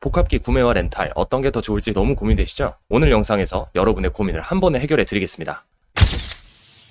복합기 구매와 렌탈 어떤 게 더 좋을지 너무 고민되시죠? 오늘 영상에서 여러분의 고민을 한 번에 해결해 드리겠습니다.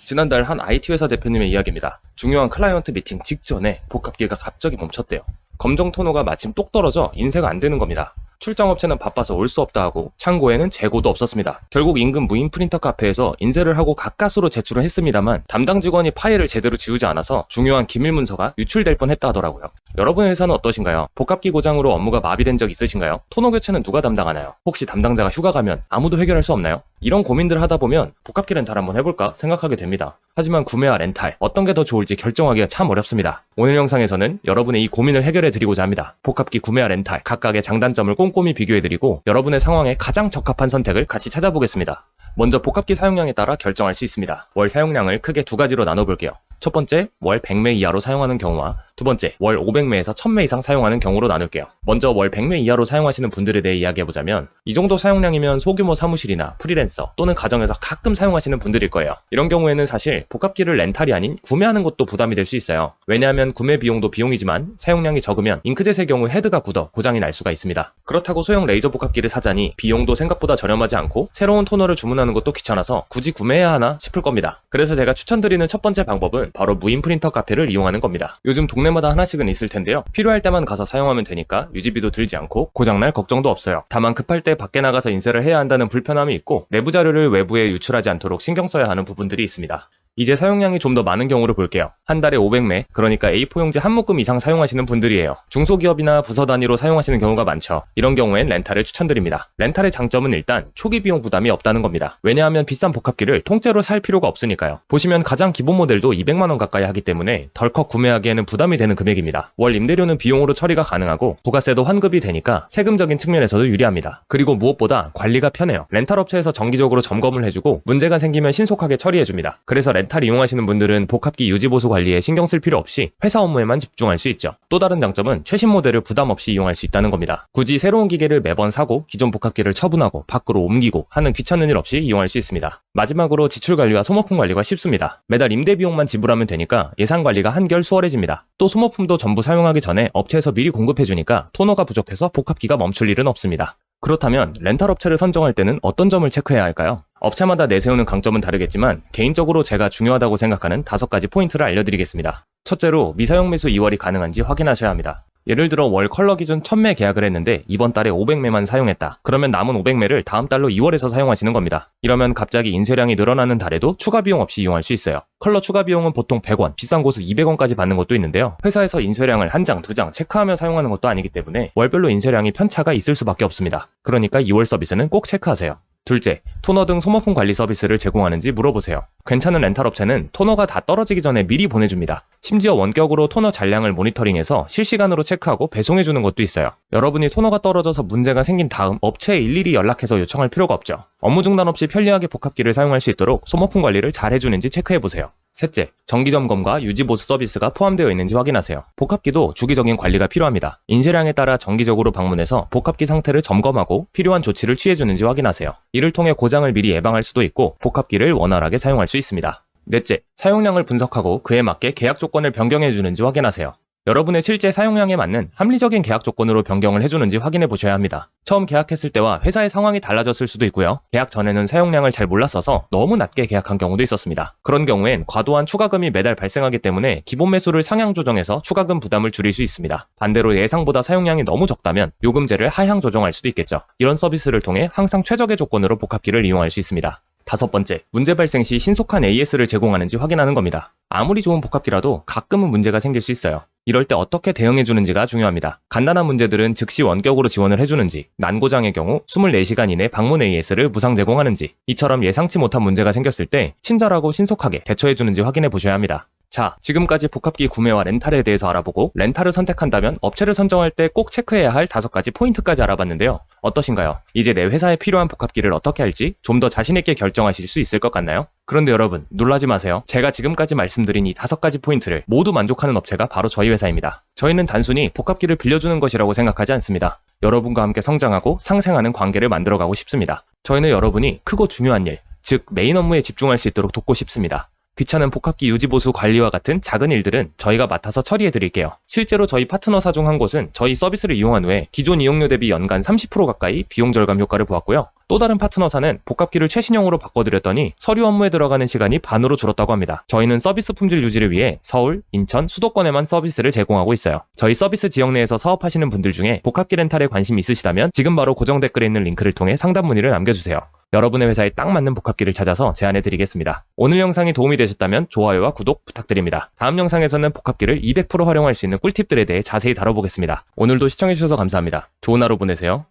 지난달 한 IT 회사 대표님의 이야기입니다. 중요한 클라이언트 미팅 직전에 복합기가 갑자기 멈췄대요. 검정 토너가 마침 똑 떨어져 인쇄가 안 되는 겁니다. 출장업체는 바빠서 올 수 없다 하고 창고에는 재고도 없었습니다. 결국 인근 무인 프린터 카페에서 인쇄를 하고 가까스로 제출을 했습니다만 담당 직원이 파일을 제대로 지우지 않아서 중요한 기밀 문서가 유출될 뻔했다 하더라고요. 여러분의 회사는 어떠신가요? 복합기 고장으로 업무가 마비된 적 있으신가요? 토너 교체는 누가 담당하나요? 혹시 담당자가 휴가 가면 아무도 해결할 수 없나요? 이런 고민들을 하다 보면 복합기 렌탈 한번 해볼까 생각하게 됩니다. 하지만 구매와 렌탈 어떤 게 더 좋을지 결정하기가 참 어렵습니다. 오늘 영상에서는 여러분의 이 고민을 해결해 드리고자 합니다. 복합기 구매와 렌탈 각각의 장단점을 꼼꼼히 비교해 드리고 여러분의 상황에 가장 적합한 선택을 같이 찾아보겠습니다. 먼저 복합기 사용량에 따라 결정할 수 있습니다. 월 사용량을 크게 두 가지로 나눠볼게요. 첫 번째, 월 100매 이하로 사용하는 경우와 두 번째, 월 500매에서 1000매 이상 사용하는 경우로 나눌게요. 먼저 월 100매 이하로 사용하시는 분들에 대해 이야기해보자면 이 정도 사용량이면 소규모 사무실이나 프리랜서 또는 가정에서 가끔 사용하시는 분들일 거예요. 이런 경우에는 사실 복합기를 렌탈이 아닌 구매하는 것도 부담이 될 수 있어요. 왜냐하면 구매 비용도 비용이지만 사용량이 적으면 잉크젯의 경우 헤드가 굳어 고장이 날 수가 있습니다. 그렇다고 소형 레이저 복합기를 사자니 비용도 생각보다 저렴하지 않고 새로운 토너를 주문하는 것도 귀찮아서 굳이 구매해야 하나 싶을 겁니다. 그래서 제가 추천드리는 첫 번째 방법은 바로 무인 프린터 카페를 이용하는 겁니다. 요즘 동네마다 하나씩은 있을 텐데요. 필요할 때만 가서 사용하면 되니까 유지비도 들지 않고 고장날 걱정도 없어요. 다만 급할 때 밖에 나가서 인쇄를 해야 한다는 불편함이 있고 내부 자료를 외부에 유출하지 않도록 신경 써야 하는 부분들이 있습니다. 이제 사용량이 좀 더 많은 경우를 볼게요. 한 달에 500매, 그러니까 A4 용지 한 묶음 이상 사용하시는 분들이에요. 중소기업이나 부서 단위로 사용하시는 경우가 많죠. 이런 경우엔 렌탈을 추천드립니다. 렌탈의 장점은 일단 초기 비용 부담이 없다는 겁니다. 왜냐하면 비싼 복합기를 통째로 살 필요가 없으니까요. 보시면 가장 기본 모델도 200만원 가까이 하기 때문에 덜컥 구매하기에는 부담이 되는 금액입니다. 월 임대료는 비용으로 처리가 가능하고 부가세도 환급이 되니까 세금적인 측면에서도 유리합니다. 그리고 무엇보다 관리가 편해요. 렌탈 업체에서 정기적으로 점검을 해주고 문제가 생기면 신속하게 처리해줍니다. 그래서 렌탈 이용하시는 분들은 복합기 유지보수 관리에 신경 쓸 필요 없이 회사 업무에만 집중할 수 있죠. 또 다른 장점은 최신 모델을 부담 없이 이용할 수 있다는 겁니다. 굳이 새로운 기계를 매번 사고 기존 복합기를 처분하고 밖으로 옮기고 하는 귀찮은 일 없이 이용할 수 있습니다. 마지막으로 지출 관리와 소모품 관리가 쉽습니다. 매달 임대 비용만 지불하면 되니까 예산 관리가 한결 수월해집니다. 또 소모품도 전부 사용하기 전에 업체에서 미리 공급해주니까 토너가 부족해서 복합기가 멈출 일은 없습니다. 그렇다면 렌탈 업체를 선정할 때는 어떤 점을 체크해야 할까요? 업체마다 내세우는 강점은 다르겠지만 개인적으로 제가 중요하다고 생각하는 5가지 포인트를 알려드리겠습니다. 첫째로 미사용 매수 2월이 가능한지 확인하셔야 합니다. 예를 들어 월 컬러 기준 1000매 계약을 했는데 이번 달에 500매만 사용했다. 그러면 남은 500매를 다음 달로 2월에서 사용하시는 겁니다. 이러면 갑자기 인쇄량이 늘어나는 달에도 추가 비용 없이 이용할 수 있어요. 컬러 추가 비용은 보통 100원, 비싼 곳은 200원까지 받는 것도 있는데요. 회사에서 인쇄량을 한 장, 두 장 체크하며 사용하는 것도 아니기 때문에 월별로 인쇄량이 편차가 있을 수밖에 없습니다. 그러니까 2월 서비스는 꼭 체크하세요. 둘째, 토너 등 소모품 관리 서비스를 제공하는지 물어보세요. 괜찮은 렌탈 업체는 토너가 다 떨어지기 전에 미리 보내줍니다. 심지어 원격으로 토너 잔량을 모니터링해서 실시간으로 체크하고 배송해주는 것도 있어요. 여러분이 토너가 떨어져서 문제가 생긴 다음 업체에 일일이 연락해서 요청할 필요가 없죠. 업무 중단 없이 편리하게 복합기를 사용할 수 있도록 소모품 관리를 잘 해주는지 체크해보세요. 셋째, 정기점검과 유지보수 서비스가 포함되어 있는지 확인하세요. 복합기도 주기적인 관리가 필요합니다. 인쇄량에 따라 정기적으로 방문해서 복합기 상태를 점검하고 필요한 조치를 취해주는지 확인하세요. 이를 통해 고장을 미리 예방할 수도 있고 복합기를 원활하게 사용할 수 있습니다. 넷째, 사용량을 분석하고 그에 맞게 계약 조건을 변경해주는지 확인하세요. 여러분의 실제 사용량에 맞는 합리적인 계약 조건으로 변경을 해주는지 확인해 보셔야 합니다. 처음 계약했을 때와 회사의 상황이 달라졌을 수도 있고요. 계약 전에는 사용량을 잘 몰랐어서 너무 낮게 계약한 경우도 있었습니다. 그런 경우엔 과도한 추가금이 매달 발생하기 때문에 기본 매수를 상향 조정해서 추가금 부담을 줄일 수 있습니다. 반대로 예상보다 사용량이 너무 적다면 요금제를 하향 조정할 수도 있겠죠. 이런 서비스를 통해 항상 최적의 조건으로 복합기를 이용할 수 있습니다. 다섯 번째, 문제 발생 시 신속한 AS를 제공하는지 확인하는 겁니다. 아무리 좋은 복합기라도 가끔은 문제가 생길 수 있어요. 이럴 때 어떻게 대응해주는지가 중요합니다. 간단한 문제들은 즉시 원격으로 지원을 해주는지, 난고장의 경우 24시간 이내 방문 AS를 무상 제공하는지, 이처럼 예상치 못한 문제가 생겼을 때 친절하고 신속하게 대처해주는지 확인해 보셔야 합니다. 자, 지금까지 복합기 구매와 렌탈에 대해서 알아보고 렌탈을 선택한다면 업체를 선정할 때 꼭 체크해야 할 5가지 포인트까지 알아봤는데요. 어떠신가요? 이제 내 회사에 필요한 복합기를 어떻게 할지 좀 더 자신있게 결정하실 수 있을 것 같나요? 그런데 여러분, 놀라지 마세요. 제가 지금까지 말씀드린 이 5가지 포인트를 모두 만족하는 업체가 바로 저희 회사입니다. 저희는 단순히 복합기를 빌려주는 것이라고 생각하지 않습니다. 여러분과 함께 성장하고 상생하는 관계를 만들어가고 싶습니다. 저희는 여러분이 크고 중요한 일, 즉 메인 업무에 집중할 수 있도록 돕고 싶습니다. 귀찮은 복합기 유지보수 관리와 같은 작은 일들은 저희가 맡아서 처리해드릴게요. 실제로 저희 파트너사 중 한 곳은 저희 서비스를 이용한 후에 기존 이용료 대비 연간 30% 가까이 비용 절감 효과를 보았고요. 또 다른 파트너사는 복합기를 최신형으로 바꿔드렸더니 서류 업무에 들어가는 시간이 반으로 줄었다고 합니다. 저희는 서비스 품질 유지를 위해 서울, 인천, 수도권에만 서비스를 제공하고 있어요. 저희 서비스 지역 내에서 사업하시는 분들 중에 복합기 렌탈에 관심이 있으시다면 지금 바로 고정 댓글에 있는 링크를 통해 상담 문의를 남겨주세요. 여러분의 회사에 딱 맞는 복합기를 찾아서 제안해드리겠습니다. 오늘 영상이 도움이 되셨다면 좋아요와 구독 부탁드립니다. 다음 영상에서는 복합기를 200% 활용할 수 있는 꿀팁들에 대해 자세히 다뤄보겠습니다. 오늘도 시청해주셔서 감사합니다. 좋은 하루 보내세요.